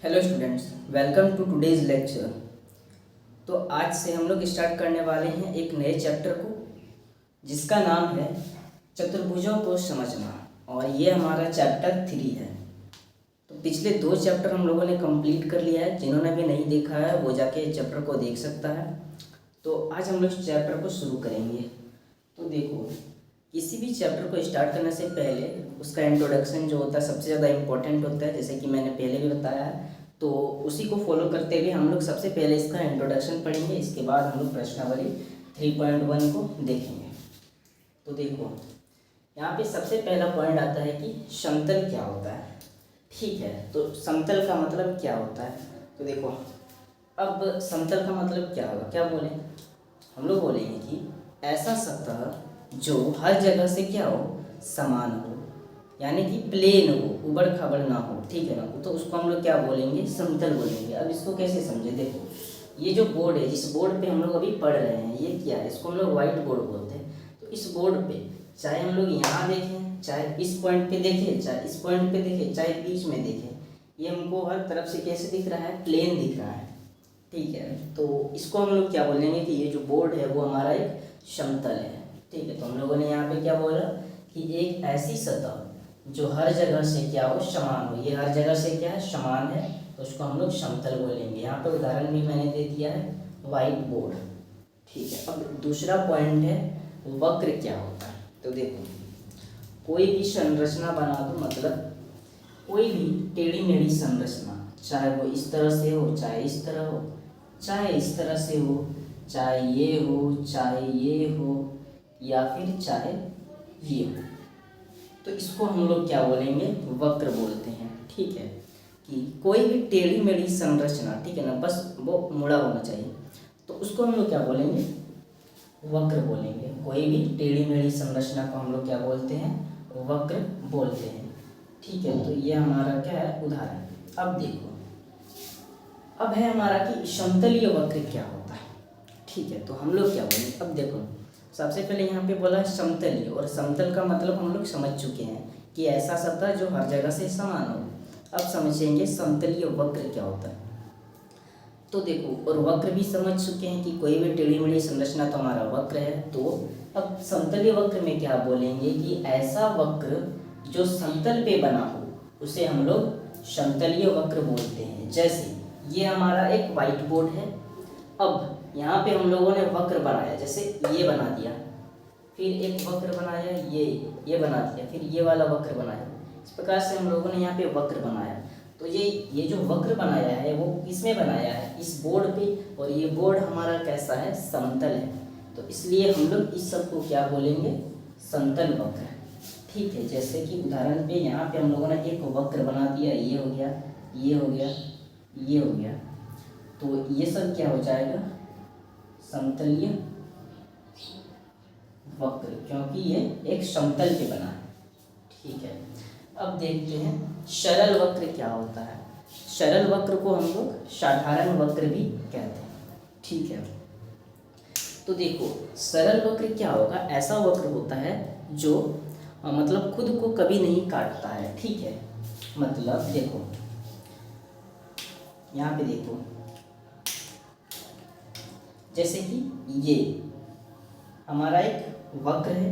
Hello students, welcome to today's lecture. तो आज से हम लोग स्टार्ट करने वाले हैं एक नए चैप्टर को जिसका नाम है चतुर्भुजों को समझना, और ये हमारा चैप्टर 3 है। तो पिछले 2 चैप्टर हम लोगों ने कंप्लीट कर लिया है। जिन्होंने भी नहीं देखा है वो जाके चैप्टर को देख सकता है। तो आज हम लोग इस चैप्टर को शुरू करेंगे। तो देखो, किसी भी चैप्टर को स्टार्ट करने से पहले उसका इंट्रोडक्शन जो होता है सबसे ज़्यादा इम्पोर्टेंट होता है, जैसे कि मैंने पहले भी बताया है। तो उसी को फॉलो करते हुए हम लोग सबसे पहले इसका इंट्रोडक्शन पढ़ेंगे, इसके बाद हम लोग प्रश्नावली 3.1 को देखेंगे। तो देखो, यहाँ पे सबसे पहला पॉइंट आता है कि समतल क्या होता है। ठीक है, तो समतल का मतलब क्या होता है। तो देखो, अब समतल का मतलब क्या होगा, क्या बोले हम लोग, बोलेंगे कि ऐसा सतह जो हर जगह से क्या हो, समान हो, यानी कि प्लेन हो, उबड़ खाबड़ ना हो। ठीक है ना, तो उसको हम लोग क्या बोलेंगे, समतल बोलेंगे। अब इसको कैसे समझे, देखो ये जो बोर्ड है, जिस बोर्ड पे हम लोग अभी पढ़ रहे हैं, ये क्या है, इसको हम लोग व्हाइट बोर्ड बोलते हैं। तो इस बोर्ड पे चाहे हम लोग यहाँ देखें, चाहे इस पॉइंट पे देखें, चाहे इस पॉइंट पे देखें, चाहे बीच में देखें, ये हमको हर तरफ से कैसे दिख रहा है, प्लेन दिख रहा है। ठीक है, तो इसको हम लोग क्या बोलेंगे कि ये जो बोर्ड है वो हमारा एक समतल है। ठीक है, तो हम लोगों ने यहाँ पे क्या बोला कि एक ऐसी सतह जो हर जगह से क्या हो, समान हो। ये हर जगह से क्या है, समान है, तो उसको हम लोग समतल बोलेंगे। यहाँ पे उदाहरण भी मैंने दे दिया है, व्हाइट बोर्ड। ठीक है, अब दूसरा पॉइंट है वक्र क्या होता है। तो देखो, कोई भी संरचना बना दो, मतलब कोई भी टेढ़ी मेढ़ी संरचना, चाहे वो इस तरह से हो, चाहे इस तरह हो, चाहे इस तरह से हो, चाहे ये हो, चाहे ये हो, या फिर चाहे ये हो, तो इसको हम लोग क्या बोलेंगे, वक्र बोलते हैं। ठीक है, कि कोई भी टेढ़ी मेढ़ी संरचना, ठीक है ना, बस वो मुड़ा होना चाहिए, तो उसको हम लोग क्या बोलेंगे, वक्र बोलेंगे। कोई भी टेढ़ी मेढ़ी संरचना को हम लोग क्या बोलते हैं, वक्र बोलते हैं। ठीक है, तो ये हमारा क्या है, उदाहरण। अब देखो, अब है हमारा कि समतलीय वक्र क्या होता है। ठीक है, तो हम लोग क्या बोलेंगे, अब देखो सबसे पहले यहाँ पे बोला है समतलीय, और समतल का मतलब हम लोग समझ चुके हैं कि ऐसा सतह जो हर जगह से समान हो। अब समझेंगे समतलीय वक्र क्या होता है। तो देखो, और वक्र भी समझ चुके हैं कि कोई भी टेढ़ी मेढ़ी संरचना तो हमारा वक्र है। तो अब समतलीय वक्र में क्या बोलेंगे कि ऐसा वक्र जो समतल पे बना हो उसे हम लोग समतलीय वक्र बोलते हैं। जैसे ये हमारा एक व्हाइट बोर्ड है, अब यहाँ पे हम लोगों ने वक्र बनाया, जैसे ये बना दिया, फिर एक वक्र बनाया, ये बना दिया, फिर ये वाला वक्र बनाया। इस प्रकार से हम लोगों ने यहाँ पे वक्र बनाया। तो ये जो वक्र बनाया है वो किसमें बनाया है, इस बोर्ड पे, और ये बोर्ड हमारा कैसा है, समतल है। तो इसलिए हम लोग इस सब को क्या बोलेंगे, समतल वक्र। ठीक है, जैसे कि उदाहरण पे यहाँ पे हम लोगों ने एक वक्र बना दिया, ये हो गया, ये हो गया, ये हो गया, तो ये सब क्या हो जाएगा, समतलीय वक्र, क्योंकि ये एक समतल पे बना है। ठीक है, अब देखते हैं सरल वक्र क्या होता है। सरल वक्र को हम लोग साधारण वक्र भी कहते हैं। ठीक है, तो देखो सरल वक्र क्या होगा, ऐसा वक्र होता है जो मतलब खुद को कभी नहीं काटता है। ठीक है, मतलब देखो यहाँ पे देखो, जैसे कि ये हमारा एक वक्र है,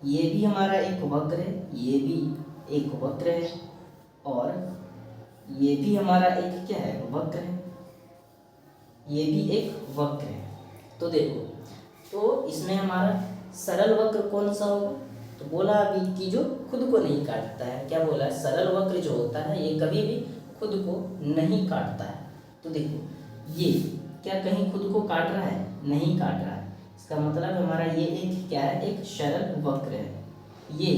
ये भी हमारा एक वक्र है, ये भी एक वक्र है, और ये भी हमारा एक क्या है, वक्र है, ये भी एक वक्र है। तो देखो, तो इसमें हमारा सरल वक्र कौन सा होगा, तो बोला अभी कि जो खुद को नहीं काटता है। क्या बोला, सरल वक्र जो होता है ये कभी भी खुद को नहीं काटता है। तो देखो, ये क्या कहीं खुद को काट रहा है, नहीं काट रहा है। इसका मतलब हमारा ये एक क्या है, एक सरल वक्र है। ये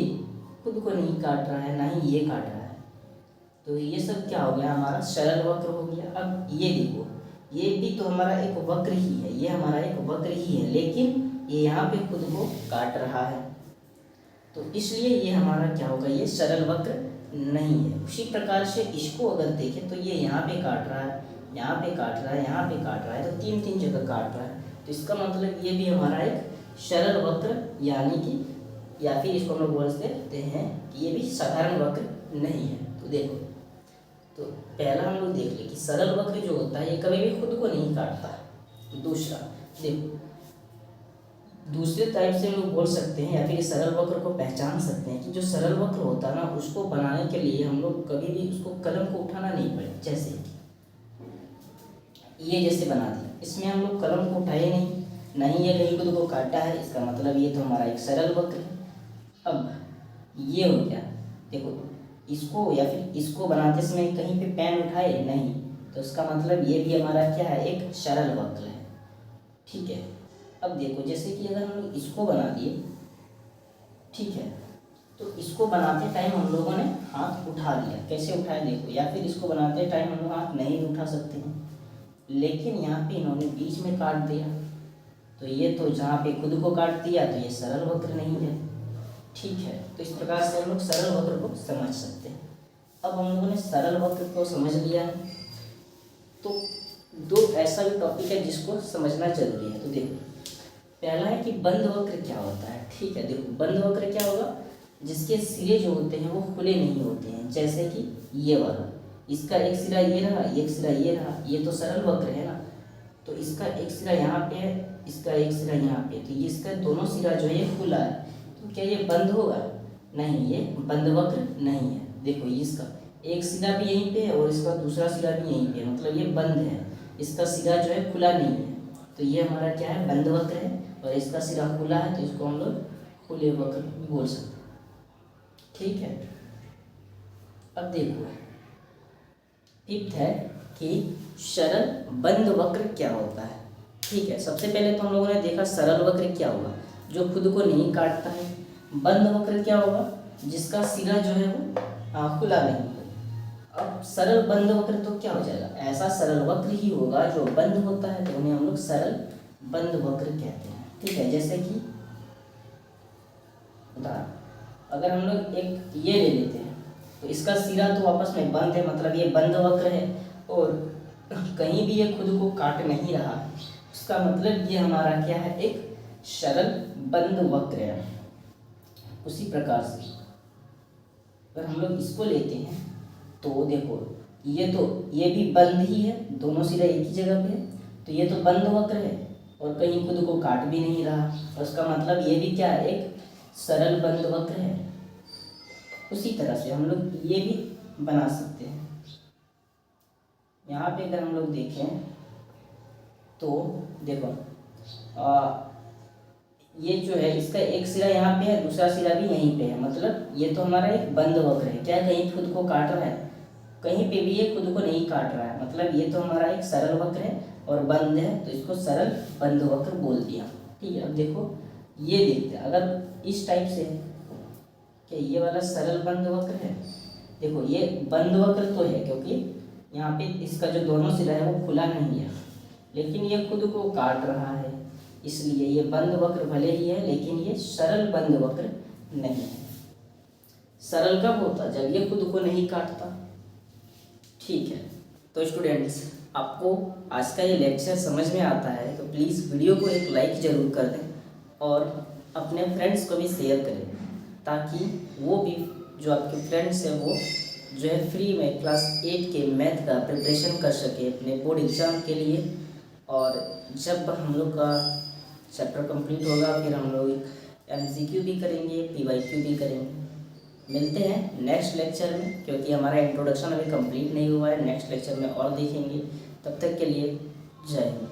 खुद को नहीं काट रहा है, ना ही ये काट रहा है, तो ये सब क्या हो गया, हमारा सरल वक्र हो गया। अब ये देखो, ये भी तो हमारा एक वक्र ही है, ये हमारा एक वक्र ही है, लेकिन ये यहाँ पे खुद को काट रहा है, तो इसलिए ये हमारा क्या होगा, ये सरल वक्र नहीं है। उसी प्रकार से इसको अगर देखें तो ये यहाँ पे काट रहा है, यहाँ पे काट रहा है, यहाँ पे काट रहा है, तो 3 जगह काट रहा है। तो इसका मतलब ये भी हमारा एक सरल वक्र, यानी कि या फिर इसको हम लोग बोल सकते हैं कि ये भी साधारण वक्र नहीं है। तो देखो, तो पहला हम लोग देख लें कि सरल वक्र जो होता है ये कभी भी खुद को नहीं काटता। दूसरा देखो, दूसरे टाइप से हम लोग बोल सकते हैं या फिर सरल वक्र को पहचान सकते हैं कि जो सरल वक्र होता है ना, उसको बनाने के लिए हम लोग कभी भी उसको कलम को उठाना नहीं पड़े। जैसे ये जैसे बना दिया, इसमें हम लोग कलम को उठाए नहीं ये कहीं खुद को काटा है, इसका मतलब ये तो हमारा एक सरल वक्र है। अब ये हो गया, देखो इसको या फिर इसको बनाते समय कहीं पे पेन उठाए नहीं, तो इसका मतलब ये भी हमारा क्या है, एक सरल वक्र है। ठीक है, अब देखो जैसे कि अगर हम लोग इसको बना दिए, ठीक है, तो इसको बनाते टाइम हम लोगों ने हाथ उठा लिया। कैसे उठाए देखो, या फिर इसको बनाते टाइम हम लोग हाथ नहीं उठा सकते हैं, लेकिन यहाँ पे इन्होंने बीच में काट दिया, तो ये तो जहाँ पे खुद को काट दिया तो ये सरल वक्र नहीं है। ठीक है, तो इस प्रकार से हम लोग सरल वक्र को समझ सकते हैं। अब हम लोगों ने सरल वक्र को समझ लिया है, तो दो ऐसा भी टॉपिक है जिसको समझना जरूरी है। तो देखो, पहला है कि बंद वक्र क्या होता है। ठीक है, देखो बंद वक्र क्या होगा, जिसके सिरे जो होते हैं वो खुले नहीं होते हैं। जैसे कि ये वाला, इसका एक सिरा ये रहा, एक सिरा ये रहा, ये तो सरल वक्र है ना, तो इसका एक सिरा यहाँ पे है, इसका एक सिरा यहाँ पे, तो ये इसका दोनों सिरा जो है खुला है, तो क्या ये बंद होगा? नहीं, ये बंद वक्र नहीं है। देखो इसका एक सिरा भी यहीं पे है और इसका दूसरा सिरा भी यहीं पे है, मतलब ये बंद है, इसका सिरा जो है खुला नहीं है, तो ये हमारा क्या है, बंद वक्र है। और इसका सिरा खुला है तो इसको हम लोग खुले वक्र भी बोल सकते हैं। ठीक है, अब देखो फिफ्थ है कि सरल बंद वक्र क्या होता है। ठीक है, सबसे पहले तो हम लोगों ने देखा सरल वक्र क्या होगा, जो खुद को नहीं काटता है। बंद वक्र क्या होगा, जिसका सिरा जो है वो खुला नहीं होगा। अब सरल बंद वक्र तो क्या हो जाएगा, ऐसा सरल वक्र ही होगा जो बंद होता है, तो उन्हें हम लोग सरल बंद वक्र कहते हैं। ठीक है, जैसे कि उदाहरण अगर हम लोग एक ये ले लेते हैं, तो इसका सिरा तो आपस में बंद है, मतलब ये बंद वक्र है और कहीं भी ये खुद को काट नहीं रहा, उसका मतलब ये हमारा क्या है, एक सरल बंद वक्र है। उसी प्रकार से अगर हम लोग इसको लेते हैं, तो देखो ये भी बंद ही है, दोनों सिरा एक ही जगह पे है, तो ये तो बंद वक्र है और कहीं खुद को काट भी नहीं रहा, और उसका मतलब ये भी क्या है, एक सरल बंद वक्र है। उसी तरह से हम लोग ये भी बना सकते हैं। यहाँ पे अगर हम लोग देखें तो देखो ये जो है इसका एक सिरा यहाँ पे है, दूसरा सिरा भी यहीं पे है, मतलब ये तो हमारा एक बंद वक्र है। क्या कहीं खुद को काट रहा है? कहीं पे भी ये खुद को नहीं काट रहा है, मतलब ये तो हमारा एक सरल वक्र है और बंद है, तो इसको सरल बंद वक्र बोल दिया। ठीक है, अब देखो ये देखते हैं, अगर इस टाइप से क्या ये वाला सरल बंद वक्र है, देखो ये बंद वक्र तो है क्योंकि यहाँ पे इसका जो दोनों सिरा है वो खुला नहीं है, लेकिन ये खुद को काट रहा है, इसलिए ये बंद वक्र भले ही है लेकिन ये सरल बंद वक्र नहीं है। सरल कब होता, जब ये खुद को नहीं काटता। ठीक है, तो स्टूडेंट्स आपको आज का ये लेक्चर समझ में आता है तो प्लीज़ वीडियो को एक लाइक ज़रूर कर दें और अपने फ्रेंड्स को भी शेयर करें, ताकि वो भी जो आपके फ्रेंड्स हैं वो जो है फ्री में क्लास 8 के मैथ का प्रिपरेशन कर सके अपने बोर्ड एग्ज़ाम के लिए। और जब हम लोग का चैप्टर कंप्लीट होगा फिर हम लोग MCQ भी करेंगे, PYQ भी करेंगे। मिलते हैं नेक्स्ट लेक्चर में, क्योंकि हमारा इंट्रोडक्शन अभी कंप्लीट नहीं हुआ है, नेक्स्ट लेक्चर में और देखेंगे। तब तक के लिए जय हिंद।